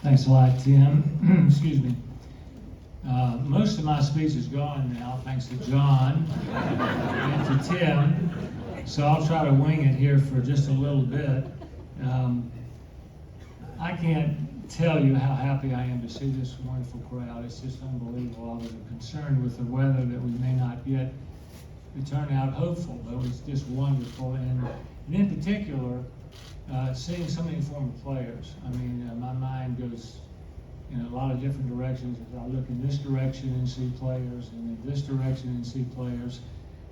Thanks a lot, Tim. Excuse me. Most of my speech is gone now, thanks to John and to Tim. So I'll try to wing it here for just a little bit. I can't tell you how happy I am to see this wonderful crowd. It's just unbelievable. I was concerned with the weather that we may not get to turn out hopeful, but it was just wonderful. And in particular, seeing so many former players. I mean, my mind goes in a lot of different directions. As I look in this direction and see players, and in this direction and see players,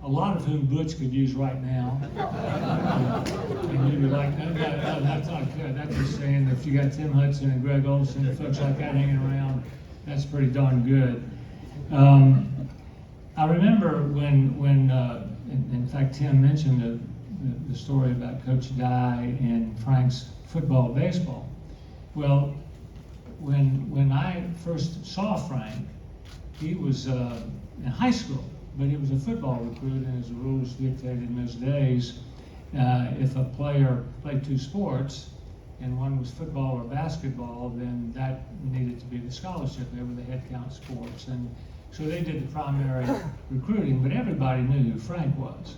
a lot of whom Butch could use right now. And you'd be like, no, that's not good. That's just saying if you got Tim Hudson and Greg Olson and folks like that hanging around, that's pretty darn good. I remember when in fact, Tim mentioned the story about Coach Dye and Frank's football, baseball. Well, when I first saw Frank, he was in high school, but he was a football recruit, and as the rules dictated in those days, if a player played two sports, and one was football or basketball, then that needed to be the scholarship. They were the head count sports, and so they did the primary recruiting, but everybody knew who Frank was.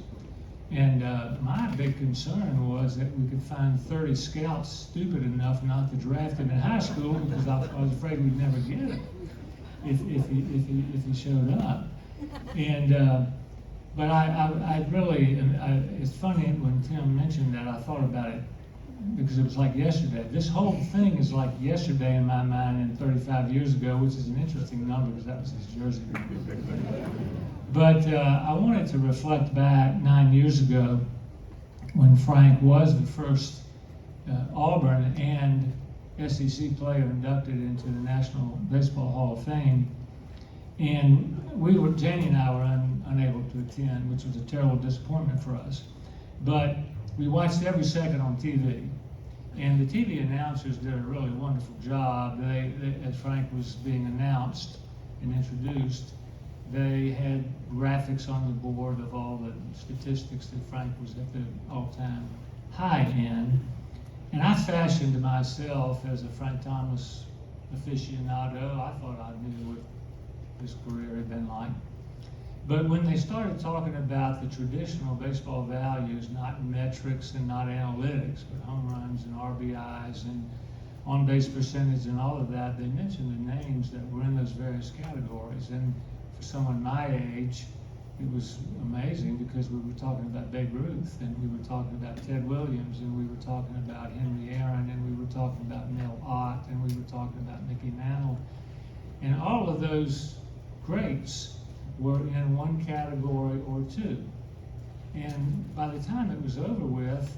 And my big concern was that we could find 30 scouts stupid enough not to draft him in high school, because I was afraid we'd never get him if he showed up. And but I really, it's funny when Tim mentioned that, I thought about it because it was like yesterday. This whole thing is like yesterday in my mind, and 35 years ago, which is an interesting number because that was his jersey number. But I wanted to reflect back 9 years ago when Frank was the first Auburn and SEC player inducted into the National Baseball Hall of Fame. And Janie and I were unable to attend, which was a terrible disappointment for us. But we watched every second on TV. And the TV announcers did a really wonderful job. They, as Frank was being announced and introduced, they had graphics on the board of all the statistics that Frank was at the all-time high in. And I fashioned myself as a Frank Thomas aficionado. I thought I knew what his career had been like. But when they started talking about the traditional baseball values, not metrics and not analytics, but home runs and RBIs and on-base percentage and all of that, they mentioned the names that were in those various categories. And for someone my age, it was amazing because we were talking about Babe Ruth, and we were talking about Ted Williams, and we were talking about Henry Aaron, and we were talking about Mel Ott, and we were talking about Mickey Mantle. And all of those greats were in one category or two. And by the time it was over with,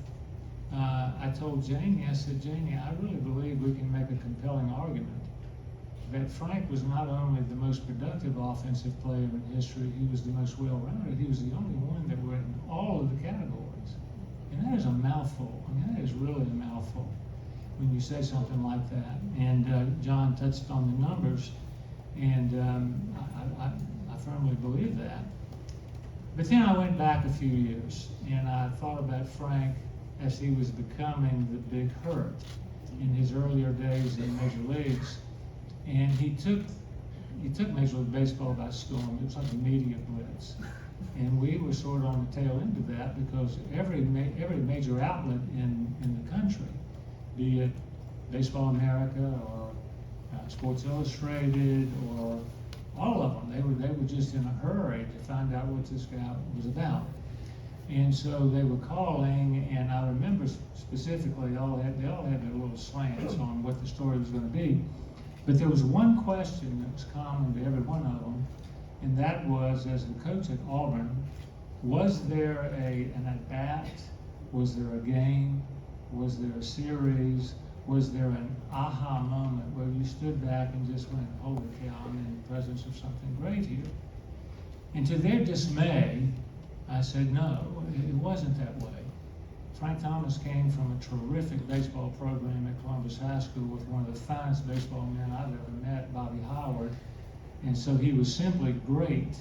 I told Janie, I said, Janie, I really believe we can make a compelling argument that Frank was not only the most productive offensive player in history, he was the most well-rounded. He was the only one that were in all of the categories. And that is a mouthful. I mean, that is really a mouthful when you say something like that. And John touched on the numbers, and I firmly believe that. But then I went back a few years, and I thought about Frank as he was becoming the big hurt in his earlier days in major leagues. And he took Major League Baseball by storm. It was like a media blitz. And we were sort of on the tail end of that because every major outlet in the country, be it Baseball America or Sports Illustrated or all of them, they were just in a hurry to find out what this guy was about. And so they were calling, and I remember specifically, they all had their little slants on what the story was going to be. But there was one question that was common to every one of them, and that was, as the coach at Auburn, was there an at-bat? Was there a game? Was there a series? Was there an aha moment where you stood back and just went, holy cow, I'm in the presence of something great here? And to their dismay, I said, no, it wasn't that way. Frank Thomas came from a terrific baseball program at Columbus High School with one of the finest baseball men I've ever met, Bobby Howard. And so he was simply great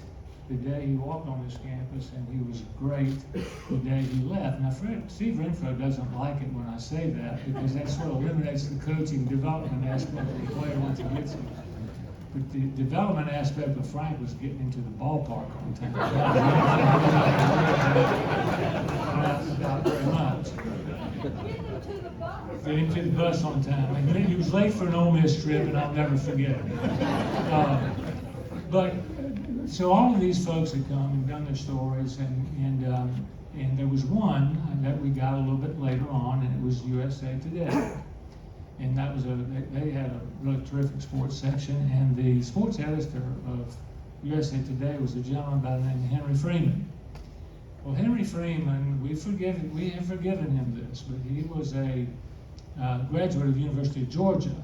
the day he walked on this campus, and he was great the day he left. Now, Steve Renfro doesn't like it when I say that, because that sort of eliminates the coaching development aspect of the player once he gets it. But the development aspect of Frank was getting into the ballpark on time. Not very much. Getting to the bus on time. And he was late for an Ole Miss trip, and I'll never forget it. But so all of these folks had come and done their stories, and there was one that we got a little bit later on, and it was USA Today. And that was they had a really terrific sports section, and the sports editor of USA Today was a gentleman by the name of Henry Freeman. Well, Henry Freeman, we have forgiven him this, but he was a graduate of the University of Georgia,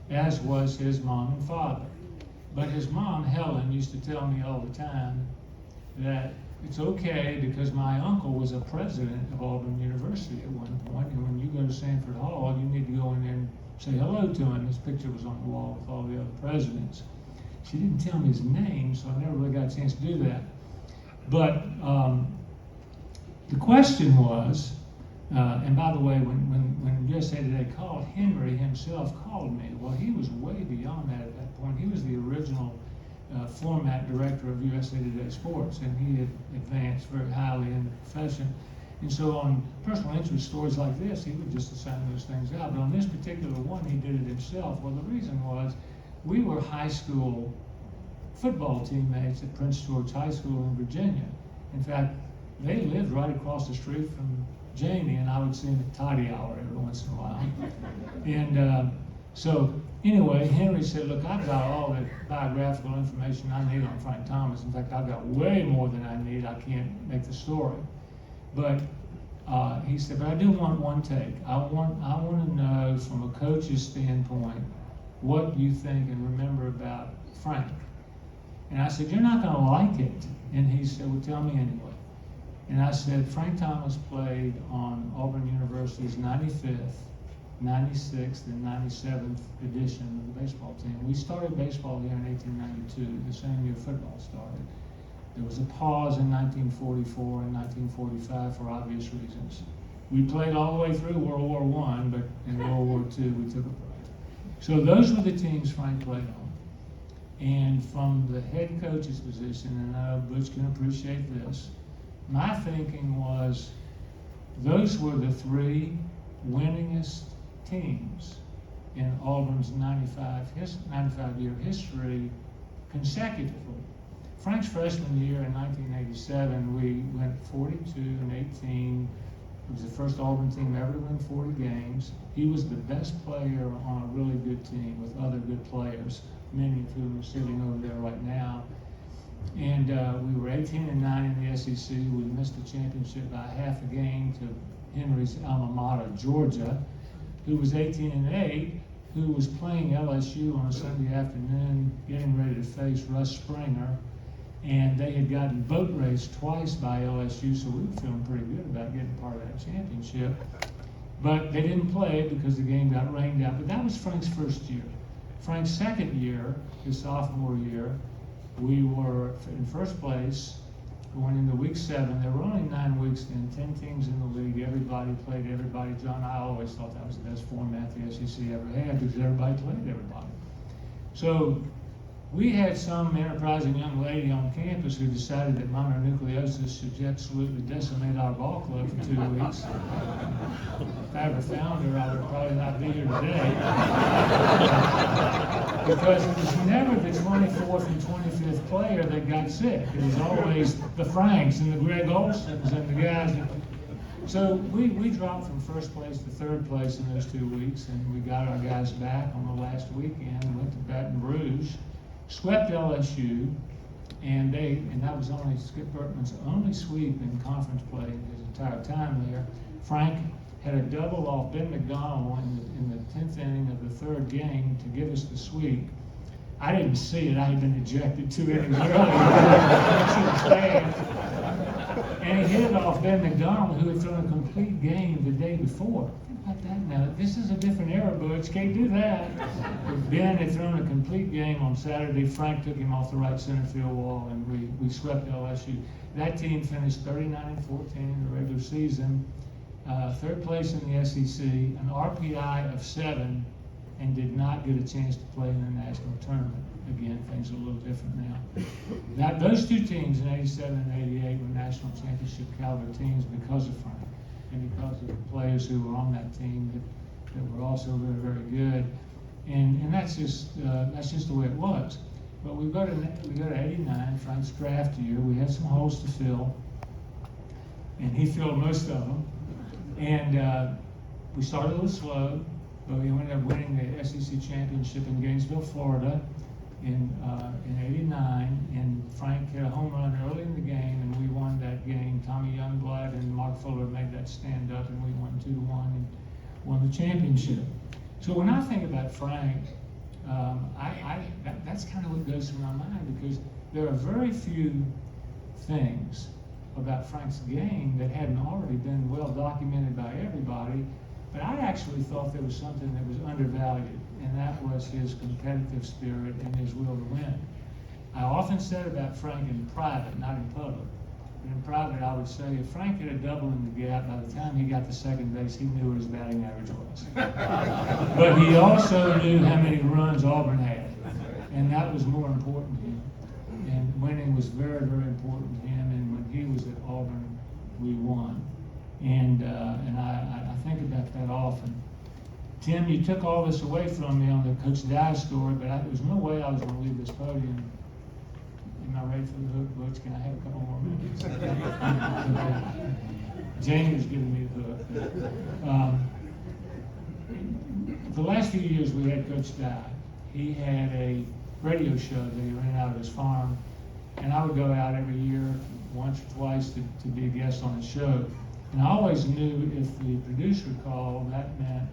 as was his mom and father. But his mom, Helen, used to tell me all the time that it's okay because my uncle was a president of Auburn University at one point, and when you go to Sanford Hall, you need to go in there and say hello to him. His picture was on the wall with all the other presidents. She didn't tell me his name, so I never really got a chance to do that. But the question was, and by the way, when USA Today called, Henry himself called me. Well, he was way beyond that at that point. He was the original format director of USA Today Sports, and he had advanced very highly in the profession. And so on personal interest stories like this, he would just assign those things out. But on this particular one, he did it himself. Well, the reason was we were high school football teammates at Prince George High School in Virginia. In fact, they lived right across the street from Jamie, and I would see him at Toddy Hour every once in a while. And so anyway, Henry said, look, I've got all the biographical information I need on Frank Thomas. In fact, I've got way more than I need. I can't make the story. But he said, but I do want one take. I want to know from a coach's standpoint what you think and remember about Frank. And I said, you're not going to like it. And he said, well, tell me anyway. And I said, Frank Thomas played on Auburn University's 95th, 96th, and 97th edition of the baseball team. We started baseball here in 1892, the same year football started. There was a pause in 1944 and 1945 for obvious reasons. We played all the way through World War I, but in World War II we took a break. So those were the teams Frank played on. And from the head coach's position, and I know Butch can appreciate this, my thinking was those were the three winningest teams in Auburn's 95-year history consecutively. Frank's freshman year in 1987, we went 42-18. It was the first Auburn team ever to win 40 games. He was the best player on a really good team with other good players, many of whom are sitting over there right now. And we were 18-9 in the SEC. We missed the championship by half a game to Henry's alma mater, Georgia, who was 18-8, who was playing LSU on a Sunday afternoon, getting ready to face Russ Springer. And they had gotten boat raced twice by LSU, so we were feeling pretty good about getting part of that championship. But they didn't play because the game got rained out. But that was Frank's first year. Frank's second year, his sophomore year, we were in first place going into week 7. There were only 9 weeks then, 10 teams in the league. Everybody played everybody. John, I always thought that was the best format the SEC ever had because everybody played everybody. So we had some enterprising young lady on campus who decided that mononucleosis should absolutely decimate our ball club for 2 weeks. If I ever found her, I would probably not be here today. Because it was never the 24th and 25th player that got sick. It was always the Franks and the Greg Olsons and the guys that... So we dropped from first place to third place in those 2 weeks, and we got our guys back on the last weekend, went to Baton Rouge, swept LSU, and that was only Skip Bertman's only sweep in conference play his entire time there. Frank had a double off Ben McDonald in the 10th inning of the third game to give us the sweep. I didn't see it. I had been ejected 2 innings earlier. And he hit it off Ben McDonald, who had thrown a complete game the day before. Think about that now. This is a different era, Butch. Can't do that. Ben had thrown a complete game on Saturday. Frank took him off the right center field wall, and we swept LSU. That team finished 39-14 in the regular season, third place in the SEC, an RPI of 7, and did not get a chance to play in the national tournament. Again, things are a little different now. Those two teams in 87 and 88 were national championship caliber teams because of Frank and because of the players who were on that team that were also very, very good. And that's just the way it was. But we go to 89, Frank's draft year. We had some holes to fill, and he filled most of them. And we started a little slow, but we ended up winning the SEC championship in Gainesville, Florida, in 89. And Frank hit a home run early in the game, and we won that game. Tommy Youngblood and Mark Fuller made that stand up, and we won 2-1 and won the championship. So when I think about Frank, that's kind of what goes through my mind, because there are very few things about Frank's game that hadn't already been well documented by everybody. But I actually thought there was something that was undervalued, and that was his competitive spirit and his will to win. I often said about Frank in private, not in public. But in private, I would say if Frank hit a double in the gap, by the time he got to second base, he knew what his batting average was. But he also knew how many runs Auburn had, and that was more important to him. And winning was very, very important to him. And when he was at Auburn, we won. And I think about that often. Tim, you took all this away from me on the Coach Dye story, but there was no way I was going to leave this podium. Am I ready for the hook, Butch? Can I have a couple more minutes? Jamie was giving me the hook. The last few years we had Coach Dye. He had a radio show that he ran out of his farm, and I would go out every year, once or twice, to be a guest on his show. And I always knew if the producer called, that meant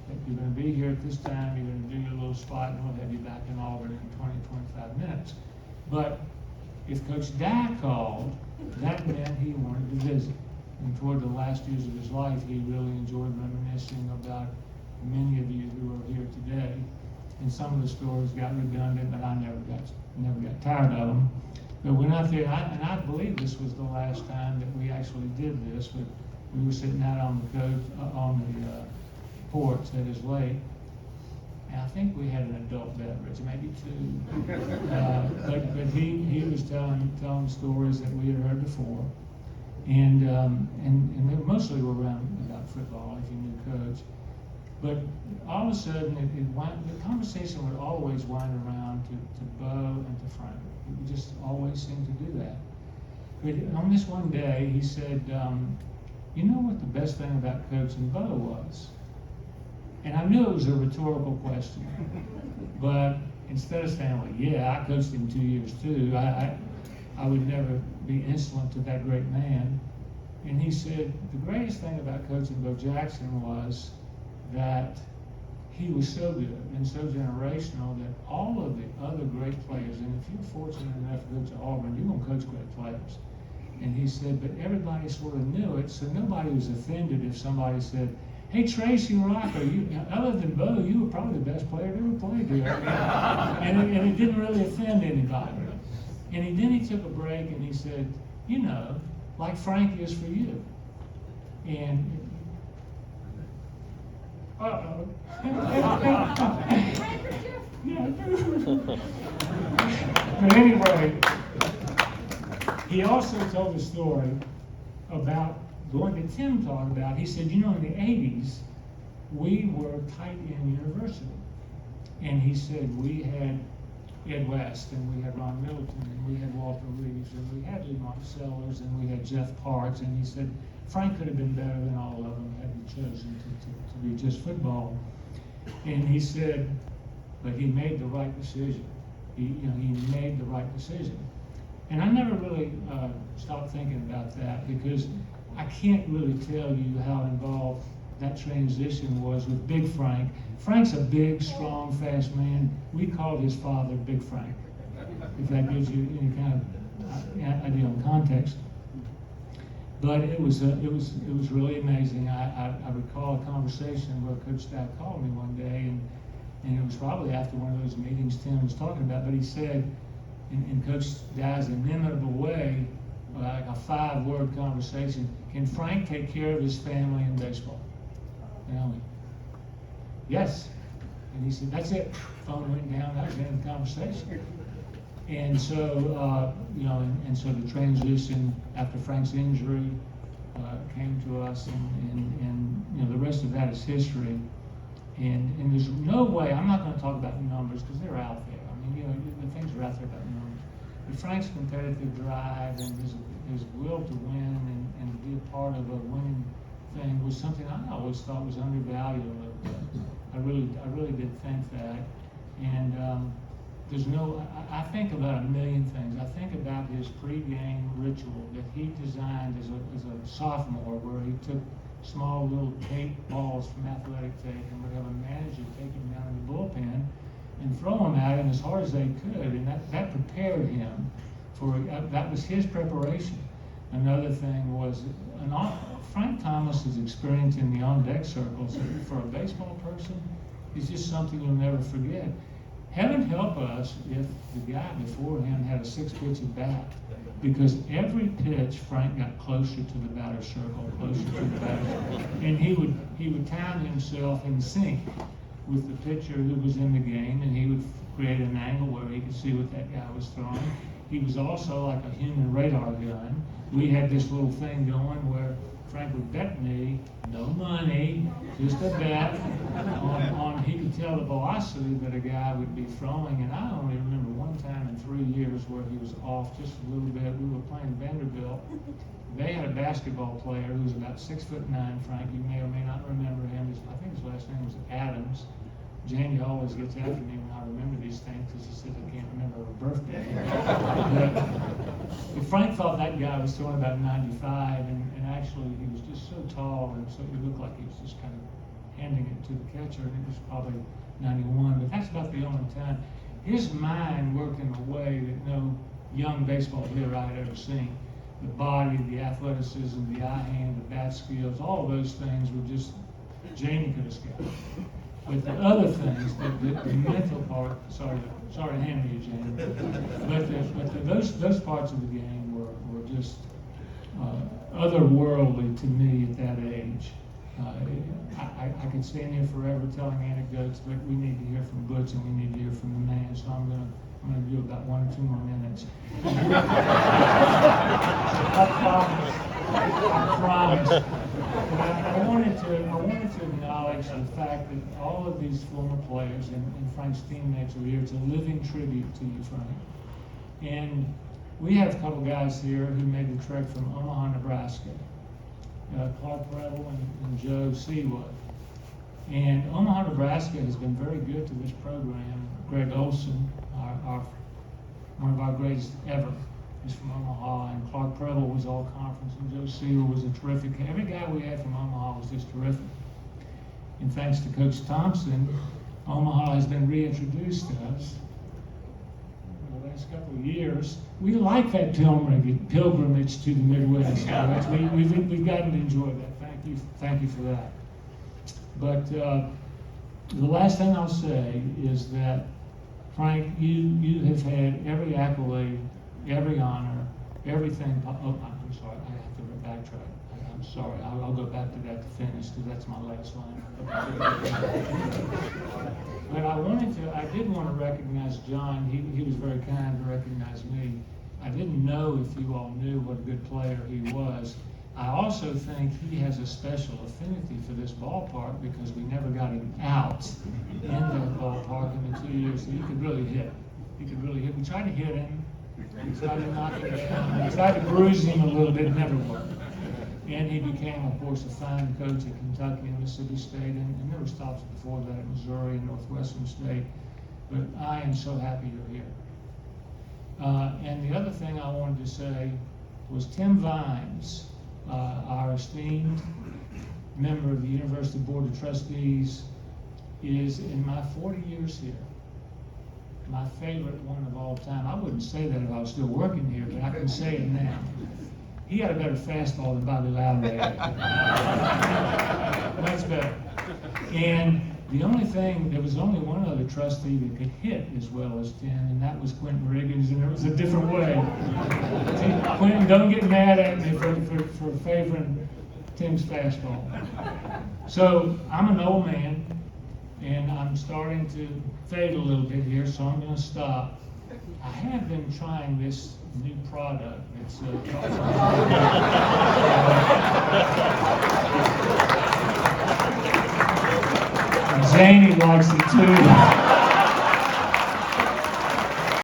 that you're going to be here at this time, you're going to do your little spot, and we'll have you back in Auburn in 20, 25 minutes. But if Coach Dye called, that meant he wanted to visit. And toward the last years of his life, he really enjoyed reminiscing about many of you who are here today. And some of the stories got redundant, but I never got tired of them. But went out there, and I believe this was the last time that we actually did this, but we were sitting out on the porch at his lake, and I think we had an adult beverage, maybe 2. But he was telling stories that we had heard before, and they mostly were around about football, if you knew Coach. But all of a sudden, the conversation would always wind around to Bo and to Frank. It would just always seem to do that. But on this one day, he said, you know what the best thing about coaching Bo was? And I knew it was a rhetorical question. But instead of saying, well, yeah, I coached him 2 years too, I would never be insolent to that great man. And he said, the greatest thing about coaching Bo Jackson was that he was so good and so generational that all of the other great players, and if you're fortunate enough to go to Auburn, you're going to coach great players. And he said, but everybody sort of knew it, so nobody was offended if somebody said, hey, Tracy Rocker, other than Bo, you were probably the best player that ever played here. and it didn't really offend anybody. And then he took a break and he said, you know, like Frank is for you. And uh-oh. But anyway, he also told a story about going to Tim talked about. He said, you know, in the 80s, we were tight in university. And he said we had Ed West, and we had Ron Middleton, and we had Walter Reeves, and we had Lamont Sellers, and we had Jeff Parks. And he said Frank could have been better than all of them had he chosen to be just football. And he said, but he made the right decision. He made the right decision. And I never really stopped thinking about that, because I can't really tell you how involved that transition was with Big Frank. Frank's a big, strong, fast man. We called his father Big Frank, if that gives you any kind of idea on context. But it was really amazing. I recall a conversation where Coach Dye called me one day, and it was probably after one of those meetings Tim was talking about, but he said, in Coach Dye's inimitable way, like a 5-word conversation, can Frank take care of his family in baseball? And I went, yes. And he said, that's it. Phone went down, that was the end of the conversation. And so, and so the transition after Frank's injury came to us, and the rest of that is history. And there's no way, I'm not going to talk about numbers because they're out there. I mean, the things are out there about numbers. But Frank's competitive drive and his will to win and to be a part of a winning thing was something I always thought was undervalued. I really did think that. And I think about a million things. I think about his pregame ritual that he designed as a sophomore, where he took small little tape balls from athletic tape and would have a manager take him down in the bullpen and throw them at him as hard as they could, and that prepared him for, that was his preparation. Another thing was, Frank Thomas's experience in the on-deck circles for a baseball person is just something you'll never forget. Heaven help us if the guy before him had a 6-pitch at bat, because every pitch Frank got closer to the batter's circle, closer to the batter's circle, and he would time himself in sync with the pitcher who was in the game, and he would create an angle where he could see what that guy was throwing. He was also like a human radar gun. We had this little thing going where Frank would bet me, no money, just a bet, on he could tell the velocity that a guy would be throwing. And I only remember one time in 3 years where he was off just a little bit. We were playing Vanderbilt. They had a basketball player who was about 6'9", Frank. You may or may not remember him. I think his last name was Adams. Janie always gets after me when I remember these things because she says I can't remember her birthday. but Frank thought that guy was throwing about 95, and actually he was just so tall, and so it looked like he was just kind of handing it to the catcher, and it was probably 91. But that's about the only time. His mind worked in a way that no young baseball hitter I had ever seen. The body, the athleticism, the eye hand, the bat skills, all of those things were just, Janie could have scouted. But the other things, the mental part, sorry to hand you, Janie, but those parts of the game were just otherworldly to me at that age. I could stand here forever telling anecdotes, but we need to hear from Butch and we need to hear from the man, so I'm gonna do about 1 or 2 more minutes. I promise. But I wanted to acknowledge the fact that all of these former players and Frank's teammates are here. It's a living tribute to you, Frank. And we have a couple guys here who made the trek from Omaha, Nebraska. Clark Preble and Joe Seawood. And Omaha, Nebraska has been very good to this program. Greg Olson, one of our greatest ever, is from Omaha, and Clark Preble was all conference, and Joe Seawood was a terrific. Every guy we had from Omaha was just terrific. And thanks to Coach Thompson, Omaha has been reintroduced to us in the last couple of years. We like that pilgrimage to the Midwest. We've gotten to enjoy that. Thank you for that. But the last thing I'll say is that, Frank, you have had every accolade, every honor, everything. Oh, I'm sorry, I have to backtrack. I'm sorry, I'll go back to that to finish because that's my last line. But I did want to recognize John. He was very kind to recognize me. I didn't know if you all knew what a good player he was. I also think he has a special affinity for this ballpark because we never got him out in that ballpark in the 2 years. So he could really hit. We tried to hit him. We tried to knock him down. We tried to bruise him a little bit. It never worked. And he became, of course, a fine coach at Kentucky and Mississippi State, and there were stops before that at Missouri and Northwestern State. But I am so happy you're here. And the other thing I wanted to say was Tim Vines, our esteemed member of the University Board of Trustees, is, in my 40 years here, my favorite one of all time. I wouldn't say that if I was still working here, but I can say it now. He had a better fastball than Bobby Lowry had. Much better. And the only thing, there was only one other trustee that could hit as well as Tim, and that was Quentin Riggins, and it was a different way. Quentin, don't get mad at me for favoring Tim's fastball. So I'm an old man, and I'm starting to fade a little bit here, so I'm going to stop. I have been trying this new product. It's Zany likes it too.